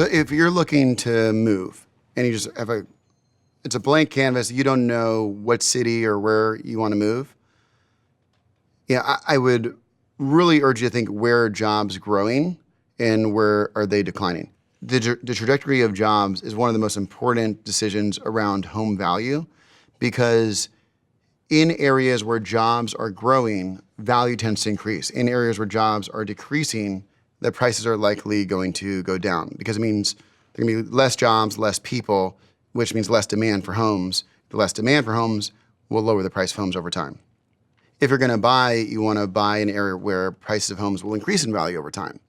So if you're looking to move and you just have it's a blank canvas, you don't know what city or where you want to move, yeah, I would really urge you to think, where are jobs growing and where are they declining? The trajectory of jobs is one of the most important decisions around home value, because in areas where jobs are growing, value tends to increase. In areas where jobs are decreasing, the prices are likely going to go down, because it means there are going to be less jobs, less people, which means less demand for homes. The less demand for homes will lower the price of homes over time. If you're going to buy, you want to buy in an area where prices of homes will increase in value over time.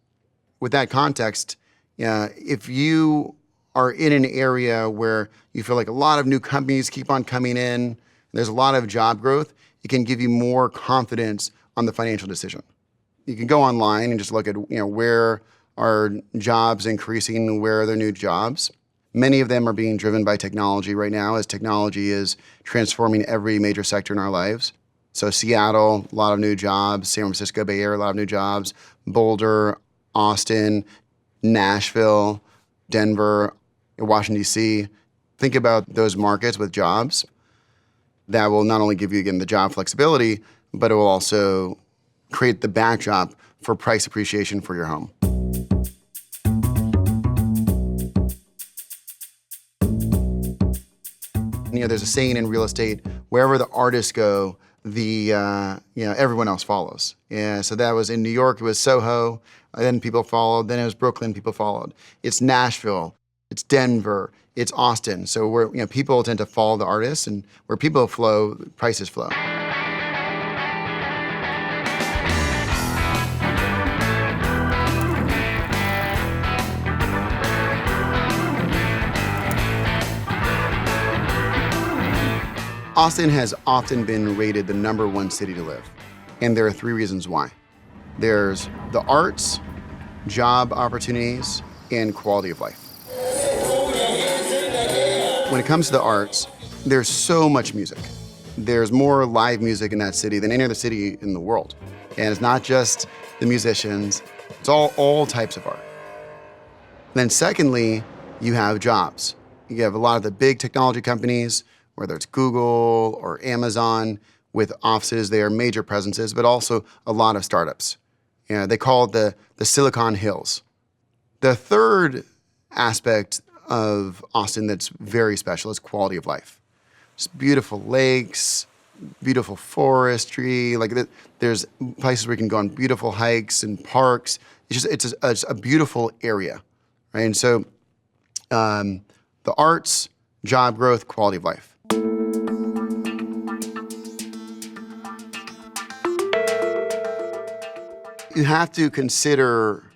With that context, if you are in an area where you feel like a lot of new companies keep on coming in, there's a lot of job growth, it can give you more confidence on the financial decision. You can go online and just look at where are jobs increasing, where are there new jobs. Many of them are being driven by technology right now, as technology is transforming every major sector in our lives. So Seattle, a lot of new jobs. San Francisco Bay Area, a lot of new jobs. Boulder, Austin, Nashville, Denver, Washington, D.C. Think about those markets with jobs. That will not only give you, again, the job flexibility, but it will also create the backdrop for price appreciation for your home. There's a saying in real estate: wherever the artists go, everyone else follows. Yeah, so that was in New York, it was Soho, then people followed, then it was Brooklyn, people followed. It's Nashville, it's Denver, it's Austin. So where people tend to follow the artists, and where people flow, prices flow. Austin has often been rated the #1 city to live, and there are 3 reasons why. There's the arts, job opportunities, and quality of life. When it comes to the arts, there's so much music. There's more live music in that city than any other city in the world. And it's not just the musicians, it's all types of art. Then secondly, you have jobs. You have a lot of the big technology companies, whether it's Google or Amazon, with offices there, major presences, but also a lot of startups. They call it the Silicon Hills. The third aspect of Austin that's very special is quality of life. Just beautiful lakes, beautiful forestry. There's places where you can go on beautiful hikes and parks. It's a beautiful area, right? And so the arts, job growth, quality of life. You have to consider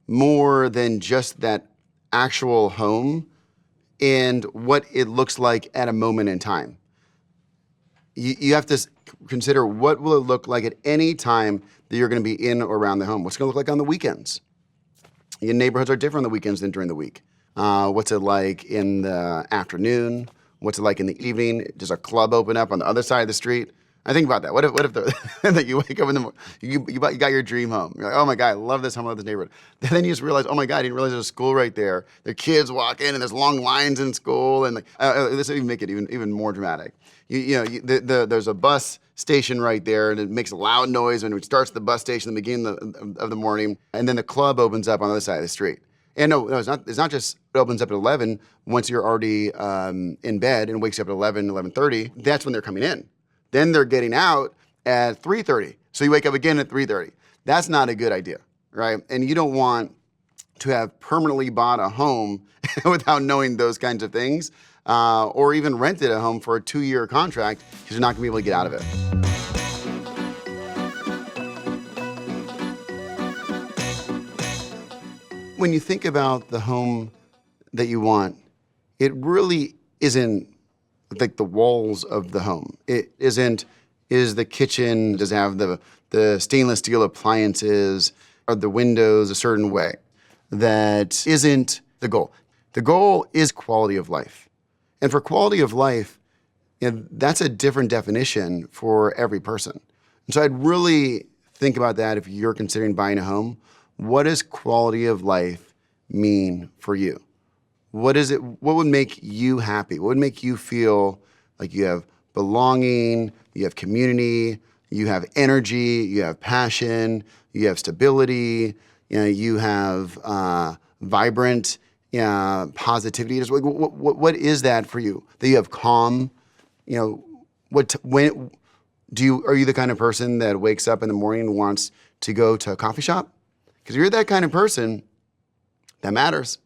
more than just that actual home and what it looks like at a moment in time. You have to consider, what will it look like at any time that you're going to be in or around the home? What's it going to look like on the weekends? Your neighborhoods are different on the weekends than during the week. What's it like in the afternoon? What's it like in the evening? Does a club open up on the other side of the street? I think about that. What if that you wake up in the morning, you got your dream home. You're like, oh my God, I love this home, I love this neighborhood. Then you just realize, oh my God, I didn't realize there's a school right there. Their kids walk in and there's long lines in school, and this will even make it even more dramatic. There's a bus station right there, and it makes a loud noise when it starts the bus station at the beginning of the morning, and then the club opens up on the other side of the street. And no, it's not just it opens up at 11 once you're already in bed, and wakes you up at 11:30. That's when they're coming in. Then they're getting out at 3:30. So you wake up again at 3:30. That's not a good idea, right? And you don't want to have permanently bought a home without knowing those kinds of things, or even rented a home for a 2-year contract, because you're not gonna be able to get out of it. When you think about the home that you want, it really isn't like the walls of the home. It isn't, is the kitchen, does it have the stainless steel appliances, are the windows a certain way? That isn't the goal. The goal is quality of life. And for quality of life, that's a different definition for every person. And so I'd really think about that if you're considering buying a home. What does quality of life mean for you? What is it? What would make you happy? What would make you feel like you have belonging, you have community, you have energy, you have passion, you have stability, you have vibrant positivity? Just what is that for you? That you have calm? Are you the kind of person that wakes up in the morning and wants to go to a coffee shop? Because if you're that kind of person, that matters.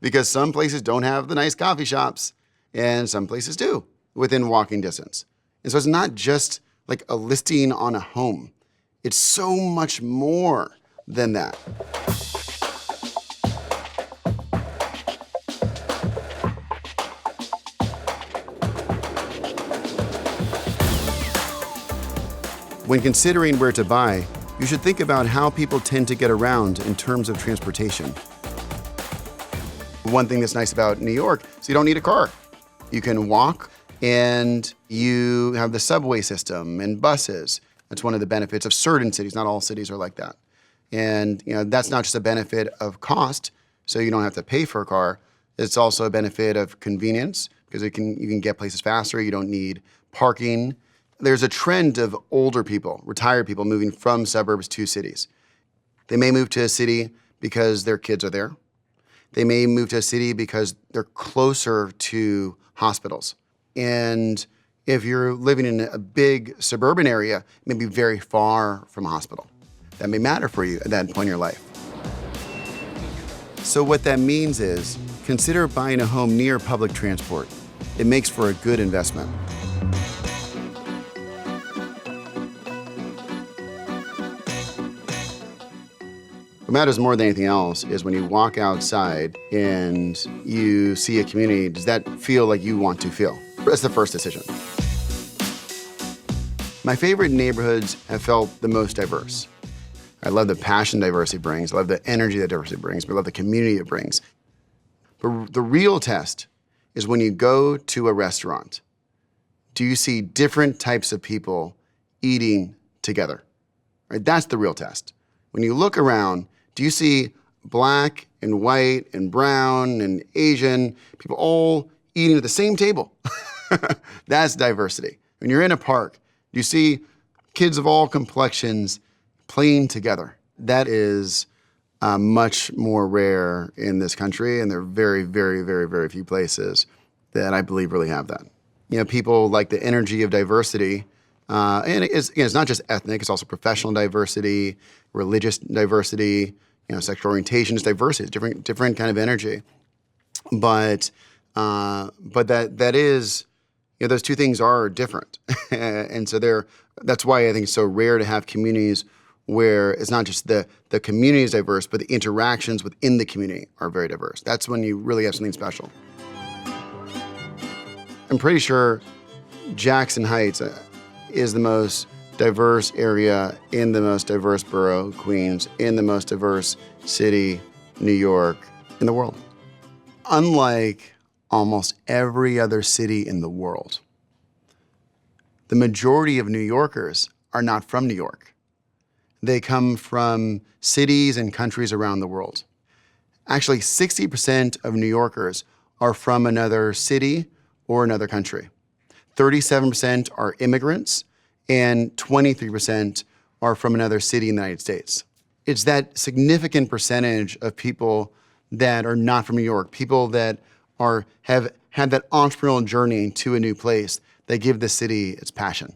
Because some places don't have the nice coffee shops and some places do within walking distance. And so it's not just like a listing on a home. It's so much more than that. When considering where to buy, you should think about how people tend to get around in terms of transportation. One thing that's nice about New York is you don't need a car. You can walk, and you have the subway system and buses. That's one of the benefits of certain cities. Not all cities are like that. And that's not just a benefit of cost, so you don't have to pay for a car. It's also a benefit of convenience, because you can get places faster. You don't need parking. There's a trend of older people, retired people, moving from suburbs to cities. They may move to a city because their kids are there. They may move to a city because they're closer to hospitals. And if you're living in a big suburban area, it may be very far from a hospital. That may matter for you at that point in your life. So what that means is, consider buying a home near public transport. It makes for a good investment. What matters more than anything else is when you walk outside and you see a community, does that feel like you want to feel? That's the first decision. My favorite neighborhoods have felt the most diverse. I love the passion diversity brings. I love the energy that diversity brings. I love the community it brings. But the real test is when you go to a restaurant. Do you see different types of people eating together? Right? That's the real test. When you look around, do you see black and white and brown and Asian people all eating at the same table? That's diversity. When you're in a park, do you see kids of all complexions playing together? That is much more rare in this country, and there are very, very, very, very few places that I believe really have that. People like the energy of diversity. And it's not just ethnic, it's also professional diversity, religious diversity, sexual orientation, it's diversity, it's different kind of energy. But that is, those two things are different. And so that's why I think it's so rare to have communities where it's not just the community is diverse, but the interactions within the community are very diverse. That's when you really have something special. I'm pretty sure Jackson Heights is the most diverse area in the most diverse borough, Queens, in the most diverse city, New York, in the world. Unlike almost every other city in the world, the majority of New Yorkers are not from New York. They come from cities and countries around the world. Actually, 60% of New Yorkers are from another city or another country. 37% are immigrants, and 23% are from another city in the United States. It's that significant percentage of people that are not from New York, people that have had that entrepreneurial journey to a new place, that give the city its passion.